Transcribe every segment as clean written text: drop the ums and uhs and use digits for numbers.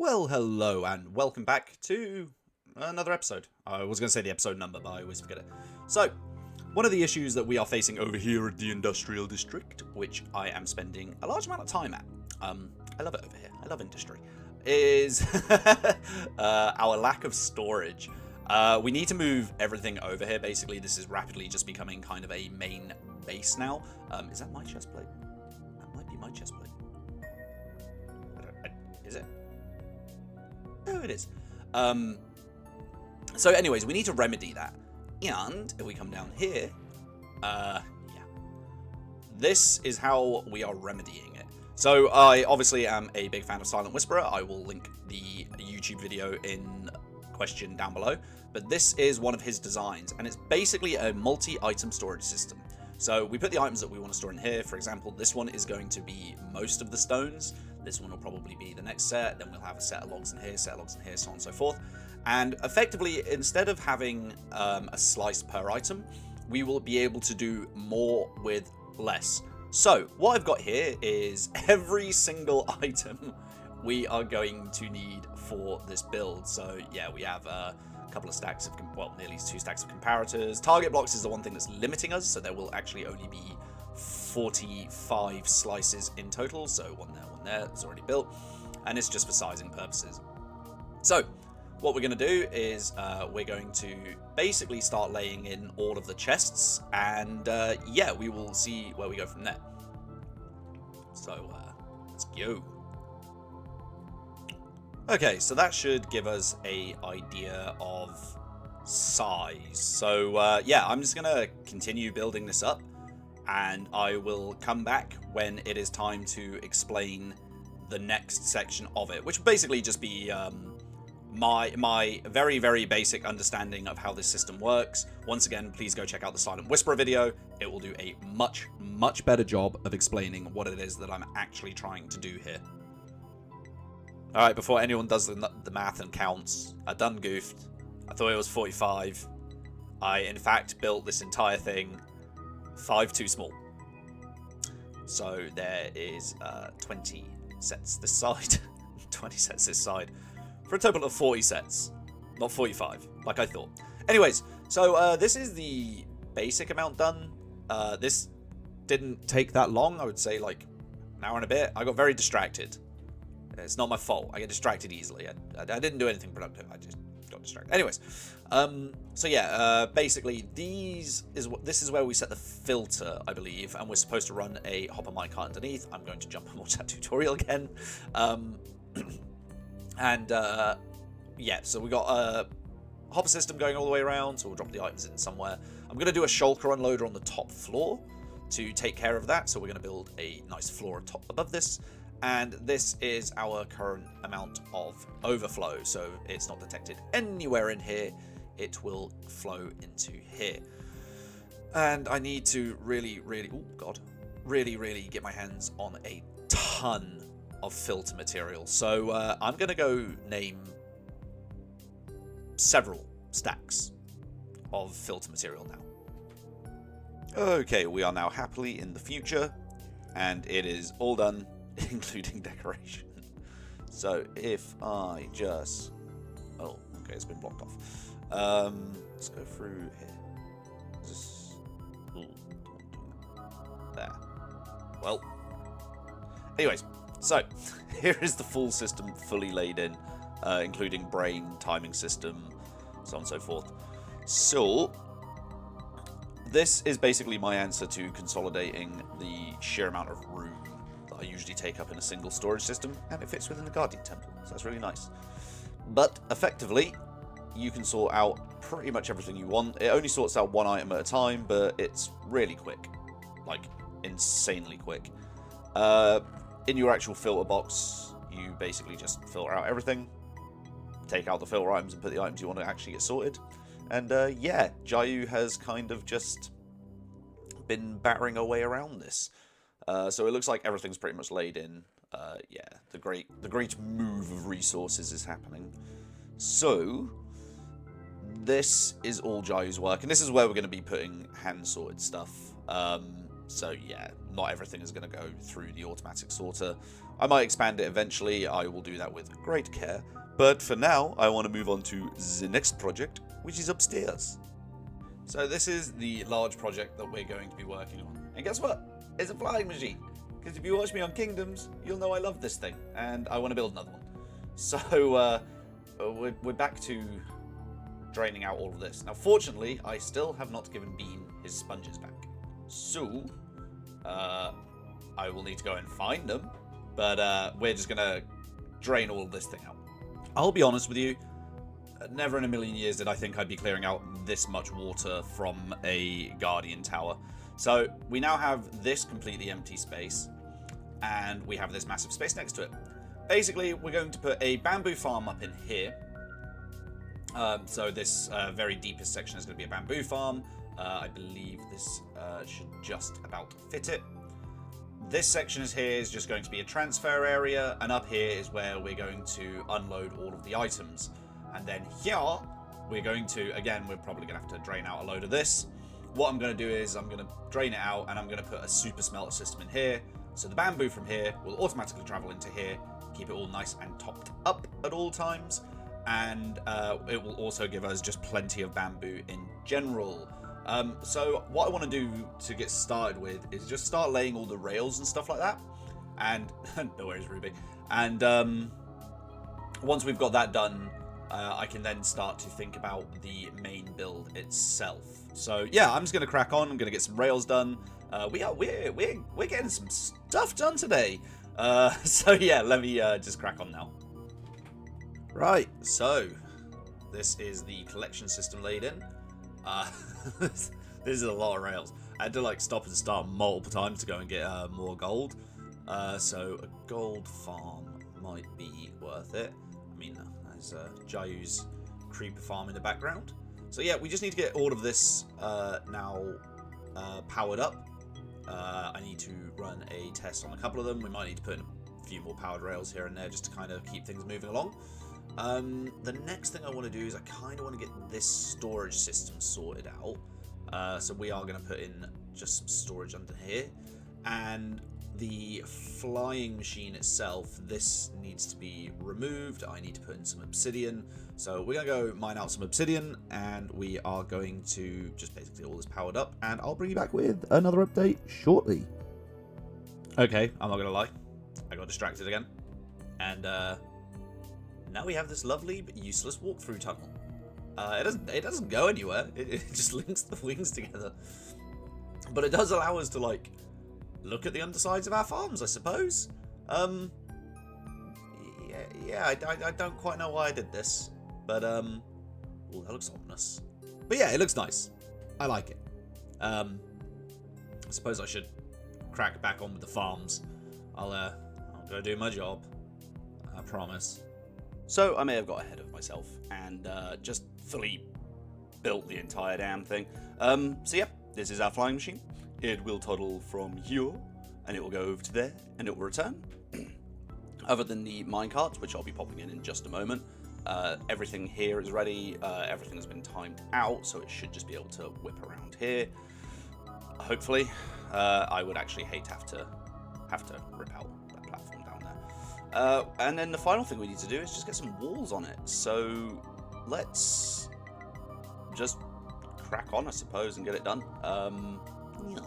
Well, hello and welcome back to another episode. I was going to say the episode number, but I always forget it. So, one of the issues that we are facing over here at the Industrial District, which I am spending a large amount of time at, I love it over here, I love industry, is our lack of storage. We need to move everything over here. Basically, this is rapidly just becoming kind of a main base now. Is that my chest plate? That might be my chest plate. Is it? No, it is. So anyways, we need to remedy that. And if we come down here, yeah. This is how we are remedying it. So I obviously am a big fan of Silent Whisperer. I will link the YouTube video in question down below. But this is one of his designs, and it's basically a multi-item storage system. So we put the items that we want to store in here. For example, this one is going to be most of the stones. This one will probably be the next set. Then we'll have a set of logs in here, set of logs in here, so on and so forth. And effectively, instead of having a slice per item, we will be able to do more with less. So what I've got here is every single item we are going to need for this build. So yeah, we have a couple of stacks of, well, nearly 2 stacks of comparators. Target blocks is the one thing that's limiting us, so there will actually only be 45 slices in total. So one there, it's already built, and it's just for sizing purposes. So what we're going to do is we're going to basically start laying in all of the chests, and yeah, we will see where we go from there. So let's go. Okay, so that should give us an idea of size. So yeah, I'm just going to continue building this up, and I will come back when it is time to explain the next section of it, which will basically just be my very, very basic understanding of how this system works. Once again, please go check out the Silent Whisperer video. It will do a much, much better job of explaining what it is that I'm actually trying to do here. Alright, before anyone does the math and counts, I done goofed. I thought it was 45. I, in fact, built this entire thing 5 too small. So there is 20 sets this side, 20 sets this side, for a total of 40 sets, not 45, like I thought. Anyways, so this is the basic amount done. This didn't take that long, I would say like an hour and a bit. I got very distracted. It's not my fault. I get distracted easily. I didn't do anything productive. I just got distracted. Anyways, so yeah, basically this is where we set the filter, I believe, and we're supposed to run a hopper minecart underneath. I'm going to jump and watch that tutorial again. And yeah, so we got a hopper system going all the way around, so we'll drop the items in somewhere. I'm going to do a shulker unloader on the top floor to take care of that. So we're going to build a nice floor above this. And this is our current amount of overflow, so it's not detected anywhere in here. It will flow into here. And I need to really, really get my hands on a ton of filter material. So I'm going to go name several stacks of filter material now. Okay, we are now happily in the future, and it is all done, including decoration. So if I just... Oh, okay, it's been blocked off. Let's go through here. Just... Ooh, there. Well. Anyways, so here is the full system fully laid in, including brain, timing system, so on and so forth. So this is basically my answer to consolidating the sheer amount of room I usually take up in a single storage system, and it fits within the Guardian Temple, so that's really nice. But effectively, you can sort out pretty much everything you want. It only sorts out one item at a time, but it's really quick, like insanely quick. In your actual filter box, you basically just filter out everything, take out the filter items and put the items you want to actually get sorted. And yeah, Jayu has kind of just been battering away around this. So it looks like everything's pretty much laid in. Yeah, the great move of resources is happening. So this is all Jayu's work, and this is where we're going to be putting hand sorted stuff. So yeah, not everything is going to go through the automatic sorter. I might expand it eventually. I will do that with great care. But for now, I want to move on to the next project, which is upstairs. So this is the large project that we're going to be working on. And guess what? It's a flying machine. Because if you watch me on Kingdoms, you'll know I love this thing. And I want to build another one. So we're back to draining out all of this. Now, fortunately, I still have not given Bean his sponges back. So, I will need to go and find them. But we're just going to drain all of this thing out. I'll be honest with you. Never in a million years did I think I'd be clearing out this much water from a Guardian Tower. So, we now have this completely empty space. And we have this massive space next to it. Basically, we're going to put a bamboo farm up in here. So this very deepest section is going to be a bamboo farm. I believe this should just about fit it. This section is just going to be a transfer area, and up here is where we're going to unload all of the items. And then here, we're going to, again, we're probably going to have to drain out a load of this. What I'm going to do is I'm going to drain it out, and I'm going to put a super smelter system in here. So the bamboo from here will automatically travel into here, keep it all nice and topped up at all times. And it will also give us just plenty of bamboo in general. So what I want to do to get started with is just start laying all the rails and stuff like that. And no worries, Ruby. And once we've got that done, I can then start to think about the main build itself. So yeah, I'm just gonna crack on. I'm gonna get some rails done. We're getting some stuff done today. So yeah, let me just crack on now. Right, so this is the collection system laid in. This is a lot of rails. I had to like stop and start multiple times to go and get more gold. So a gold farm might be worth it. I mean, there's Jayu's creeper farm in the background. So yeah, we just need to get all of this now powered up. I need to run a test on a couple of them. We might need to put in a few more powered rails here and there just to kind of keep things moving along. The next thing I want to do is I kind of want to get this storage system sorted out. So we are going to put in just some storage under here. And the flying machine itself, this needs to be removed. I need to put in some obsidian. So we're going to go mine out some obsidian, and we are going to just basically all this powered up, and I'll bring you back with another update shortly. Okay, I'm not going to lie. I got distracted again. And now we have this lovely but useless walk-through tunnel. It doesn't go anywhere. It just links the wings together. But it does allow us to, like, look at the undersides of our farms, I suppose. Yeah, I don't quite know why I did this. But, oh, that looks ominous. But yeah, it looks nice. I like it. I suppose I should crack back on with the farms. I'll go do my job. I promise. So I may have got ahead of myself and just fully built the entire damn thing. So yeah, this is our flying machine. It will toddle from here, and it will go over to there, and it will return. Other than the minecart, which I'll be popping in just a moment, everything here is ready. Everything has been timed out, so it should just be able to whip around here. Hopefully, I would actually hate to have to rip out that platform down there. And then the final thing we need to do is just get some walls on it. So let's just crack on, I suppose, and get it done. Yeah.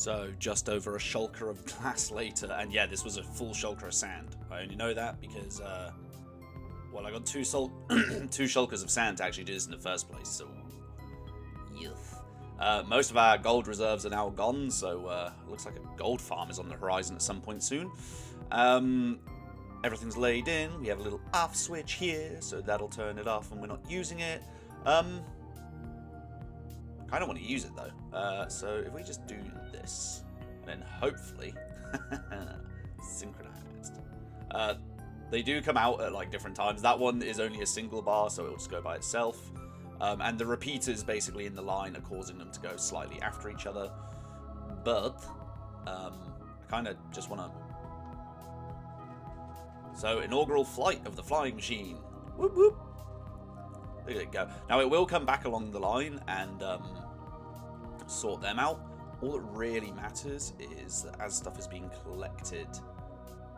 So, just over a shulker of glass later, and yeah, this was a full shulker of sand. I only know that because, well, I got two shulkers of sand to actually do this in the first place, so... most of our gold reserves are now gone, so looks like a gold farm is on the horizon at some point soon. Everything's laid in. We have a little off switch here, so that'll turn it off when we're not using it. I don't want to use it though. So if we just do this, and then hopefully synchronized. They do come out at like different times. That one is only a single bar, so it'll just go by itself. And the repeaters basically in the line are causing them to go slightly after each other. But I kind of just want to. So inaugural flight of the flying machine. Whoop whoop. There you go. Now it will come back along the line and sort them out. All that really matters is that as stuff is being collected,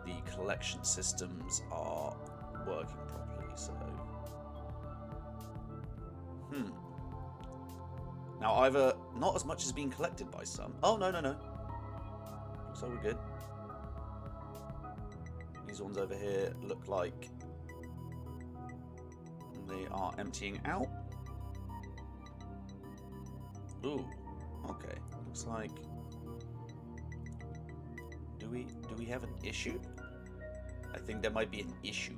the collection systems are working properly. So, now either not as much as being collected by some. Oh no. So we're good. These ones over here look like they are emptying out. Ooh, okay. Looks like. Do we have an issue? I think there might be an issue.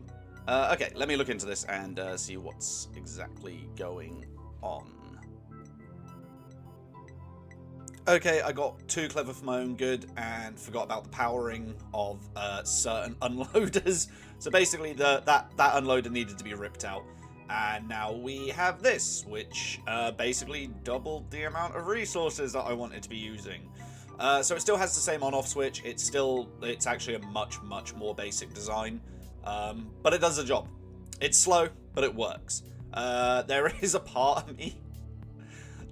Okay, let me look into this and see what's exactly going on. Okay, I got too clever for my own good and forgot about the powering of certain unloaders. So basically, that unloader needed to be ripped out. And now we have this, which basically doubled the amount of resources that I wanted to be using. So it still has the same on-off switch. It's actually a much more basic design, but it does the job. It's slow, but it works. There is a part of me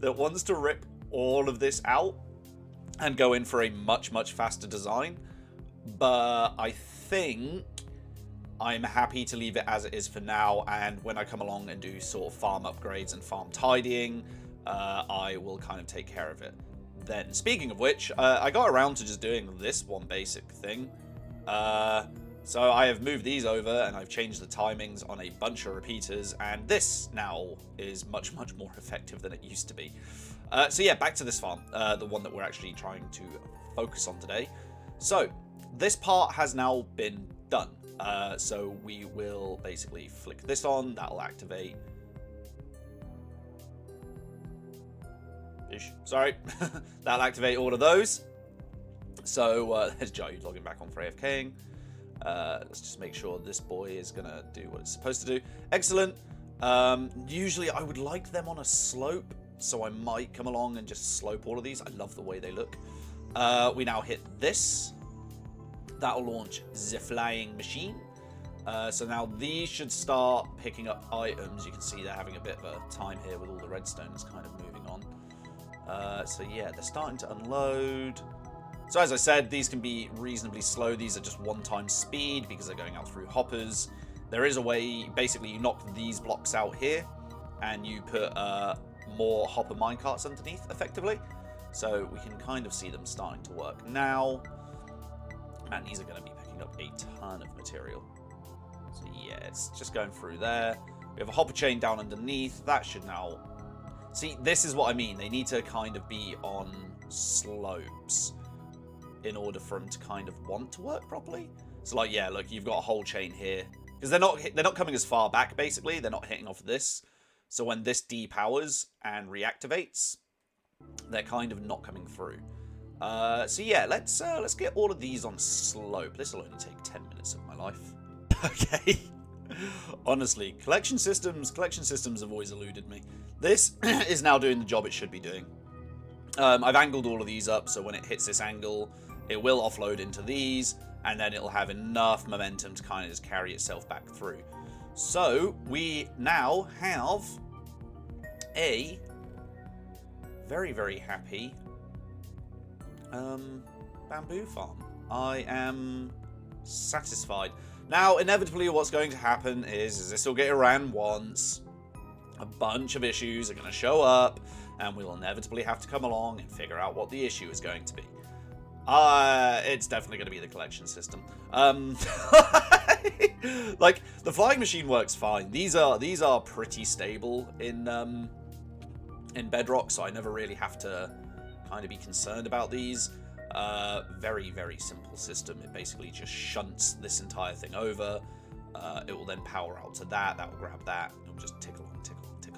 that wants to rip all of this out and go in for a much faster design, but I think I'm happy to leave it as it is for now, and when I come along and do sort of farm upgrades and farm tidying, I will kind of take care of it then. Speaking of which, I got around to just doing this one basic thing. So I have moved these over and I've changed the timings on a bunch of repeaters, and this now is much more effective than it used to be. So yeah, back to this farm, the one that we're actually trying to focus on today. So this part has now been done. So we will basically flick this on, that'll activate. Sorry, that'll activate all of those. So there's Joe logging back on for AFKing. Let's just make sure this boy is gonna do what it's supposed to do. Excellent. Usually I would like them on a slope, so I might come along and just slope all of these. I love the way they look. We now hit this. That'll launch the flying machine. So now these should start picking up items. You can see they're having a bit of a time here with all the redstones kind of moving on. So yeah, they're starting to unload. So as I said, these can be reasonably slow. These are just one-time speed because they're going out through hoppers. There is a way, basically you knock these blocks out here and you put more hopper minecarts underneath effectively. So we can kind of see them starting to work now. Man, these are going to be picking up a ton of material. So yeah, it's just going through there. We have a hopper chain down underneath. That should now... See, this is what I mean. They need to kind of be on slopes in order for them to kind of want to work properly. So like, yeah, look, you've got a whole chain here. Because they're not coming as far back, basically. They're not hitting off this. So when this depowers and reactivates, they're kind of not coming through. So yeah, let's get all of these on slope. This will only take 10 minutes of my life. Okay. Honestly, collection systems have always eluded me. This is now doing the job it should be doing. I've angled all of these up, so when it hits this angle, it will offload into these, and then it'll have enough momentum to kind of just carry itself back through. So we now have a very happy bamboo farm. I am satisfied. Now, inevitably, what's going to happen is this will get ran once. A bunch of issues are going to show up, and we'll inevitably have to come along and figure out what the issue is going to be. It's definitely going to be the collection system. Like, the flying machine works fine. These are pretty stable in Bedrock, so I never really have to kind of be concerned about these. Very, very simple system. It basically just shunts this entire thing over. It will then power out to that. That will grab that. It'll just tick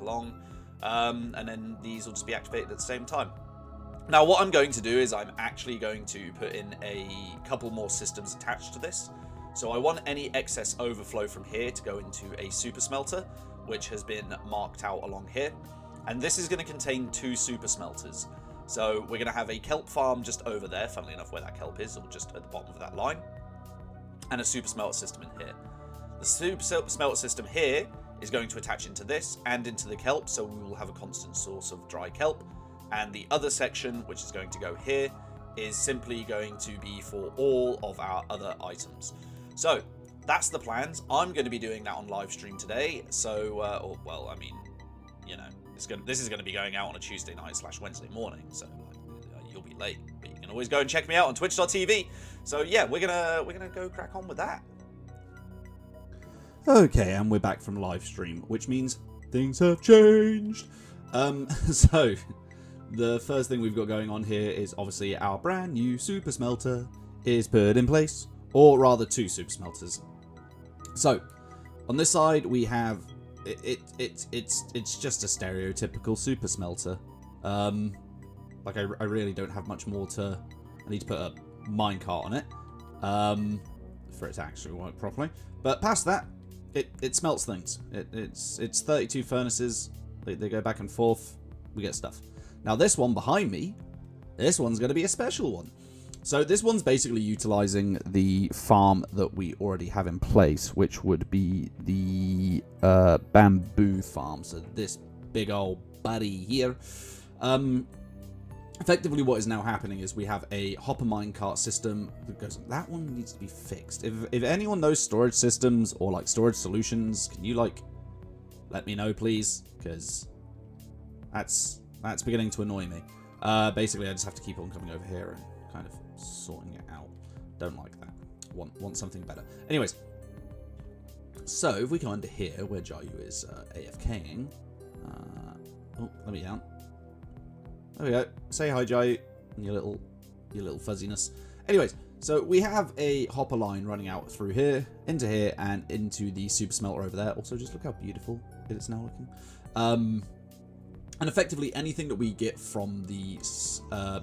along. And then these will just be activated at the same time. Now, what I'm going to do is I'm actually going to put in a couple more systems attached to this. So I want any excess overflow from here to go into a super smelter, which has been marked out along here. And this is going to contain 2 super smelters. So we're going to have a kelp farm just over there, funnily enough where that kelp is, or just at the bottom of that line, and a super smelter system in here. The super smelter system here is going to attach into this and into the kelp, so we will have a constant source of dry kelp. And the other section, which is going to go here, is simply going to be for all of our other items. So that's the plans. I'm going to be doing that on live stream today. So, well, I mean, you know, this is going to be going out on a Tuesday night / Wednesday morning. So you'll be late, but you can always go and check me out on twitch.tv. So yeah, we're gonna go crack on with that. Okay, and we're back from live stream, which means things have changed. So the first thing we've got going on here is obviously our brand new super smelter is put in place, or rather 2 super smelters. So on this side we have it's just a stereotypical super smelter. Like I really don't have much more to. I need to put a minecart on it for it to actually work properly. But past that, it smelts things. It's 32 furnaces. They go back and forth. We get stuff. Now this one behind me, this one's going to be a special one. So this one's basically utilizing the farm that we already have in place, which would be the bamboo farm. So this big old buddy here. Effectively what is now happening is we have a hopper minecart system that goes, that one needs to be fixed. If anyone knows storage systems or like storage solutions, can you like let me know please? Because that's beginning to annoy me. Basically I just have to keep on coming over here and kind of sorting it out. Don't like that. Want something better. Anyways, so if we come under here where Jayu is AFKing, oh, let me down. There we go. Say hi, Jayu, and your little fuzziness. Anyways, so we have a hopper line running out through here, into here, and into the super smelter over there. Also, just look how beautiful it is now looking. And effectively, anything that we get from the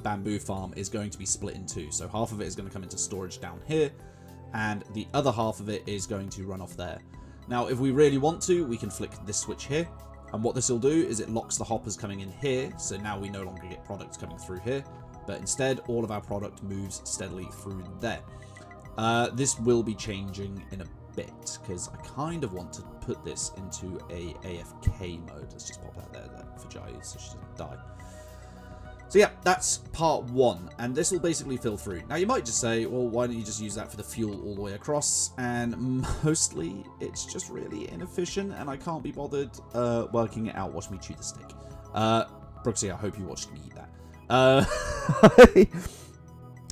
bamboo farm is going to be split in 2. So half of it is going to come into storage down here, and the other half of it is going to run off there. Now, if we really want to, we can flick this switch here. And what this will do is it locks the hoppers coming in here, so now we no longer get products coming through here, but instead all of our product moves steadily through there. This will be changing in a bit, because I kind of want to put this into a AFK mode. Let's just pop that there for Jayu so she doesn't die. So yeah, that's part 1, and this will basically fill through. Now you might just say, well, why don't you just use that for the fuel all the way across? And mostly it's just really inefficient, and I can't be bothered working it out. Watch me chew the stick. Brooksy, I hope you watched me eat that.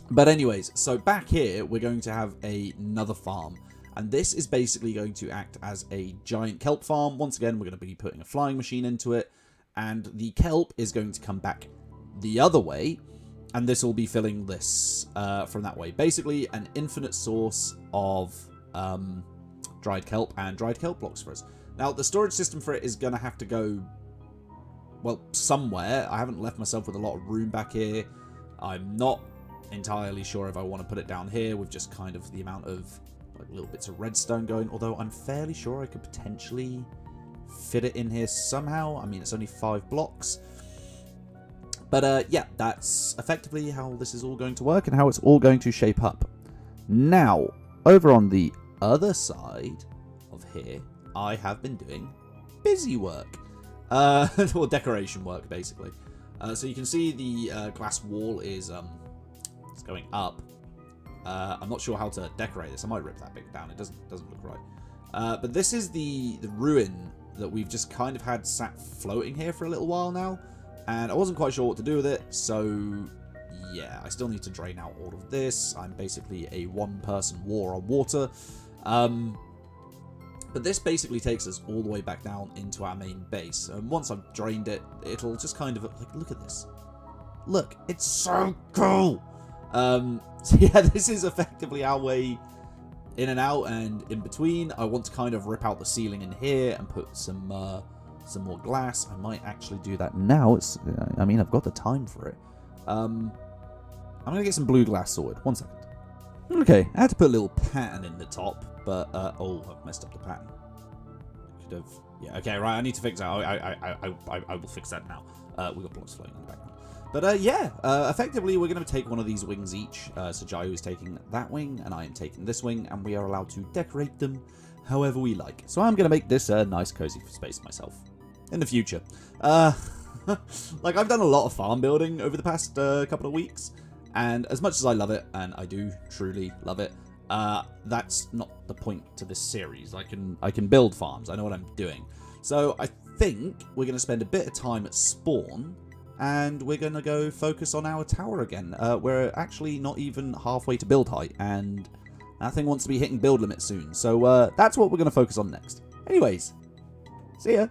But anyways, so back here we're going to have another farm, and this is basically going to act as a giant kelp farm. Once again, we're going to be putting a flying machine into it, and the kelp is going to come back the other way, and this will be filling this from that way. Basically an infinite source of dried kelp and dried kelp blocks for us. Now the storage system for it is going to have to go, well, somewhere. I haven't left myself with a lot of room back here. I'm not entirely sure if I want to put it down here with just kind of the amount of like little bits of redstone going, although I'm fairly sure I could potentially fit it in here somehow. I mean, it's only 5 blocks. But yeah, that's effectively how this is all going to work and how it's all going to shape up. Now, over on the other side of here, I have been doing busy work. Or decoration work, basically. So you can see the glass wall is it's going up. I'm not sure how to decorate this. I might rip that bit down. It doesn't look right. But this is the ruin that we've just kind of had sat floating here for a little while now. And I wasn't quite sure what to do with it, so yeah, I still need to drain out all of this. I'm basically a one-person war on water. But this basically takes us all the way back down into our main base. And once I've drained it, it'll just kind of... like, look at this. Look, it's so cool! So yeah, this is effectively our way in and out, and in between, I want to kind of rip out the ceiling in here and put some more glass. I might actually do that now. I mean, I've got the time for it. I'm gonna get some blue glass sorted. 1 second. Okay, I had to put a little pattern in the top, but oh, I've messed up the pattern. Could have. Yeah. Okay. Right. I need to fix that. I will fix that now. We got blocks floating in the background. But yeah, effectively we're going to take one of these wings each. So Jayu is taking that wing, and I am taking this wing, and we are allowed to decorate them however we like. So I'm going to make this a nice cozy space myself in the future. Like, I've done a lot of farm building over the past couple of weeks, and as much as I love it, and I do truly love it, that's not the point to this series. I can build farms. I know what I'm doing. So I think we're going to spend a bit of time at spawn, and we're going to go focus on our tower again. We're actually not even halfway to build height, and that thing wants to be hitting build limit soon. So that's what we're going to focus on next. Anyways, see ya.